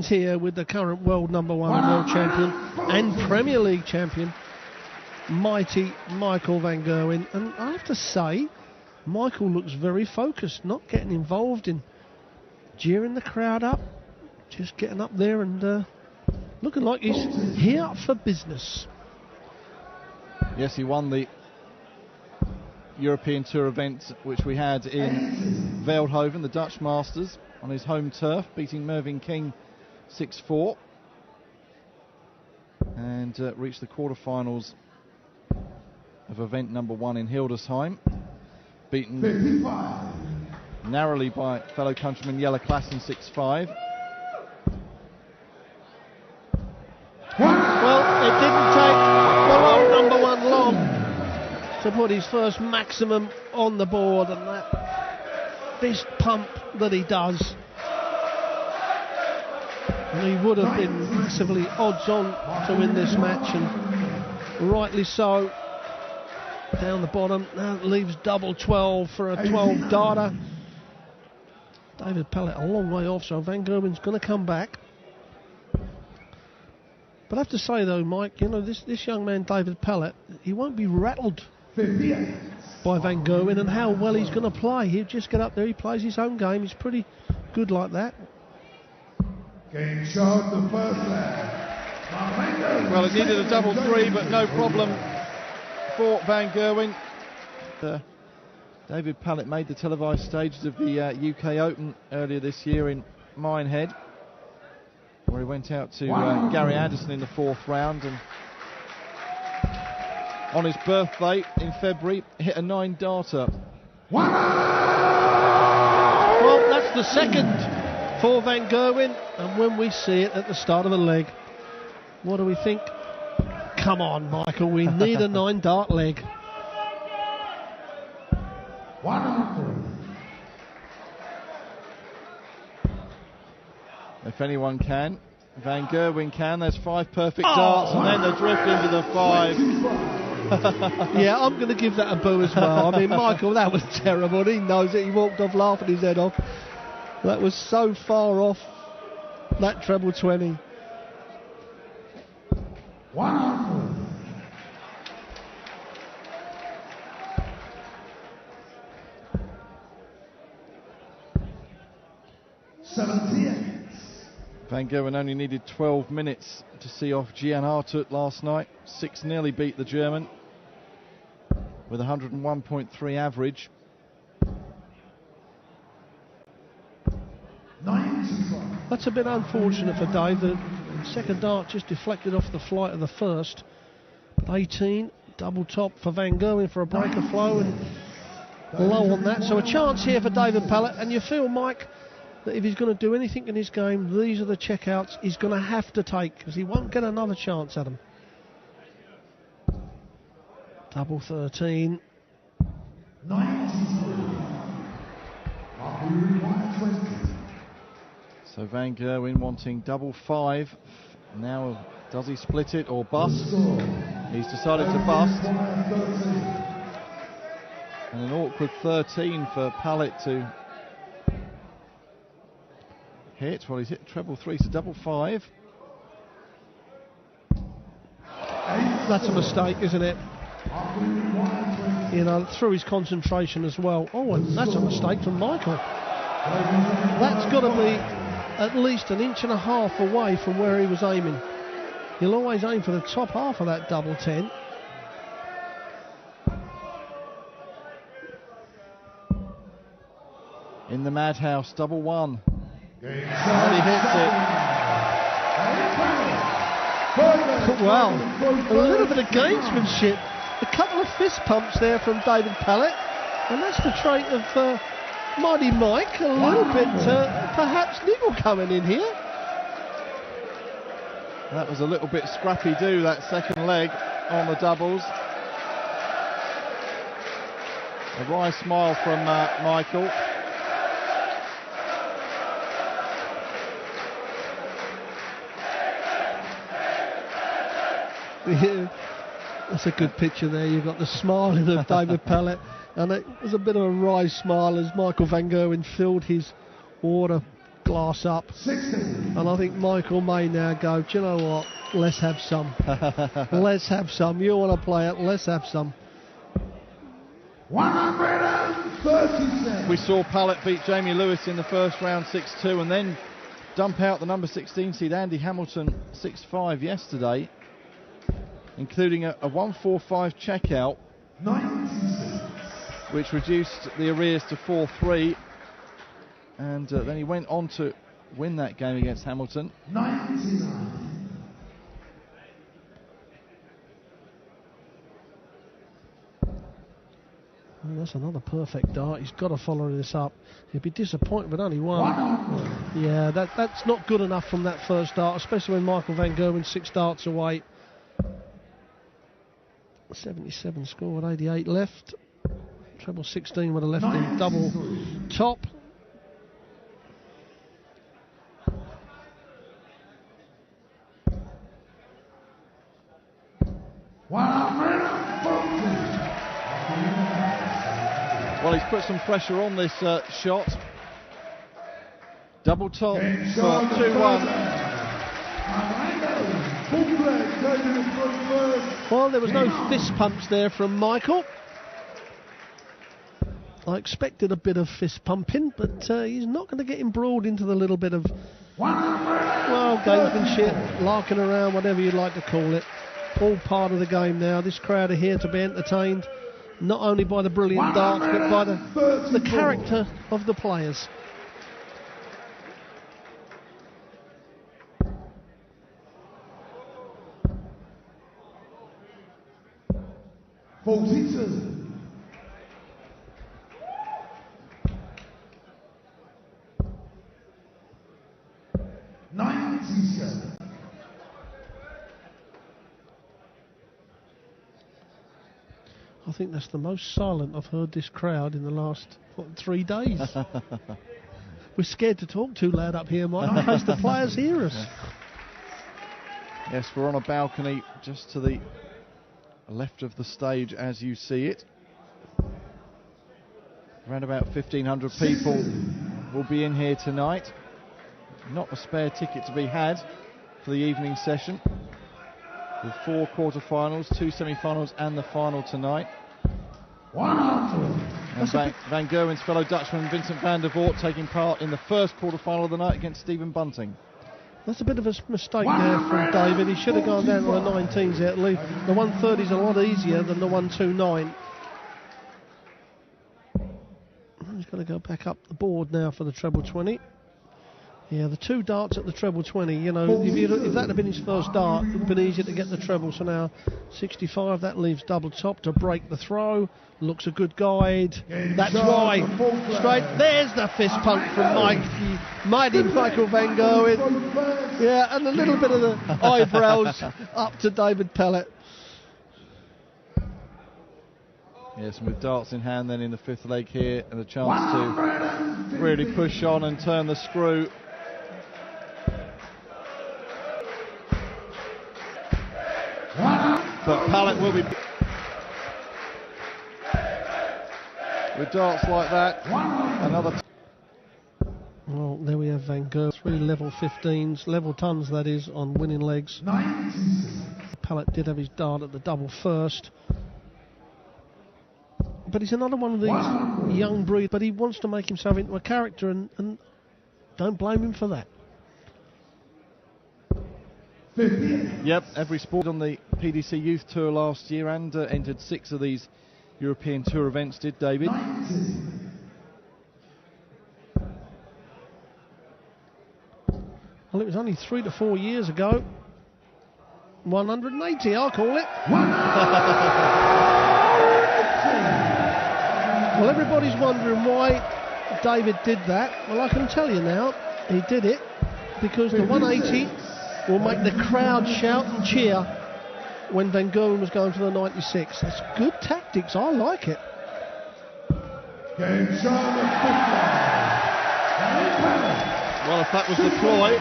hands here with the current world #1 world champion and Premier League champion, mighty Michael van Gerwen. And I have to say, Michael looks very focused, not getting involved in jeering the crowd up, just getting up there and looking like he's here for business. Yes, he won the European Tour event which we had in Veldhoven, the Dutch Masters, on his home turf, beating Mervyn King 6-4, and reached the quarterfinals of event #1 in Hildesheim, beaten narrowly by fellow countryman Jelle Klassen 6-5. Well, it didn't take the world #1 long to put his first maximum on the board, and that fist pump that he does. And he would have been massively odds on to win this match, and rightly so. Down the bottom, now it leaves double 12 for a 12 darter. David Pallett a long way off, so Van Gerwen's going to come back. But I have to say though, Mike, you know, this young man, David Pallett, he won't be rattled by Van Gerwen and how well he's going to play. He'll just get up there, he plays his own game, he's pretty good like that. Game shot, the first leg. Well, it needed a double 3, but no problem for Van Gerwen. David Pallett made the televised stages of the UK Open earlier this year in Minehead, where he went out to Gary Anderson in the 4th round, and on his birthday in February hit a 9 darter. Well, that's the second for Van Gerwen, and when we see it at the start of a leg, what do we think? Come on, Michael, we need a 9 dart leg. If anyone can, Van Gerwen can. There's 5 perfect darts, and then the drift into the 5. Yeah, I'm going to give that a boo as well. I mean, Michael, that was terrible. He knows it. He walked off laughing his head off. That was so far off that treble 20. Van Gerwen only needed 12 minutes to see off Gian Hartut last night. 6 nearly beat the German with 101.3 average. That's a bit unfortunate for Dave. The second dart just deflected off the flight of the first. 18, double top for Van Gerwen for a break of flow, and low on that. So a chance here for David Pallett, and you feel, Mike, that if he's going to do anything in his game, these are the checkouts he's going to have to take, because he won't get another chance at them. Double 13. So Van Gerwen wanting double 5. Now, does he split it or bust? He's decided to bust. And an awkward 13 for Pallett to hit. Well, he's hit treble 3, so double 5. That's a mistake, isn't it? You know, through his concentration as well. Oh, and that's a mistake from Michael. That's got to be at least 1.5 inches away from where he was aiming. He'll always aim for the top half of that double 10. In the madhouse, double 1. And he hits it. Wow, a little bit of gamesmanship. A couple of fist pumps there from David Pallett. And that's the trait of Mighty Mike. A little bit, perhaps, niggle coming in here. That was a little bit scrappy-do, that second leg on the doubles. A wry smile from Michael. Yeah, that's a good picture there. You've got the smiling of David Pallett, and it was a bit of a wry smile as Michael van Gerwen filled his water glass up. 60. And I think Michael may now go, do you know what? Let's have some. Let's have some. You want to play it? Let's have some. 136. We saw Pallett beat Jamie Lewis in the first round 6-2 and then dump out the number 16 seed Andy Hamilton 6-5 yesterday, including a 1-4-5 checkout, 96. which reduced the arrears to 4-3, and then he went on to win that game against Hamilton. 99. Oh, that's another perfect dart. He's got to follow this up. He'd be disappointed with only one. Yeah, that's not good enough from that first dart, especially when Michael van Gerwen 6 darts away. 77 score with 88 left. Treble 16 with a left in double top. Well, he's put some pressure on this shot. Double top for 2-1. Well, there was no fist pumps there from Michael. I expected a bit of fist pumping, but he's not going to get embroiled into the little bit of, well, gamesmanship, larking around, whatever you'd like to call it. All part of the game now. This crowd are here to be entertained, not only by the brilliant darts, but by the character of the players. I think that's the most silent I've heard this crowd in the last 3 days. We're scared to talk too loud up here, Mike, in case the players hear us. Yes, we're on a balcony just to the left of the stage as you see it. Around about 1,500 people will be in here tonight. Not a spare ticket to be had for the evening session, with 4 quarterfinals, 2 semi-finals and the final tonight. And Van Gerwen's fellow Dutchman Vincent van der Voort taking part in the first quarterfinal of the night against Stephen Bunting. That's a bit of a mistake there from David. He should have gone down to the 19s there at least. The 130 is a lot easier than the 129. He's going to go back up the board now for the treble 20. Yeah, the 2 darts at the treble 20, you know, if that had been his first dart, it would have been easier to get the treble. So now 65, that leaves double top to break the throw. Looks a good guide. That's right. Straight. There's the fist pump from mighty Michael van Gerwen. Yeah, and a little bit of the eyebrows up to David Pallett. Yes, and with darts in hand then in the 5th leg here, and a chance to really push on and turn the screw. But Pallett will be, with darts like that, another. Well, there we have Van Gerwen. 3 level 15s, level tons that is, on winning legs. Pallett did have his dart at the double first. But he's another one of these young breed, but he wants to make himself into a character, and don't blame him for that. Yep, every sport on the PDC Youth Tour last year and entered 6 of these European Tour events, did David. Well, it was only 3 to 4 years ago. 180, I'll call it. Well, everybody's wondering why David did that. Well, I can tell you now, he did it because the 180 will make the crowd shout and cheer when Van Gerwen was going for the 96. That's good tactics. I like it. Well, if that was the ploy,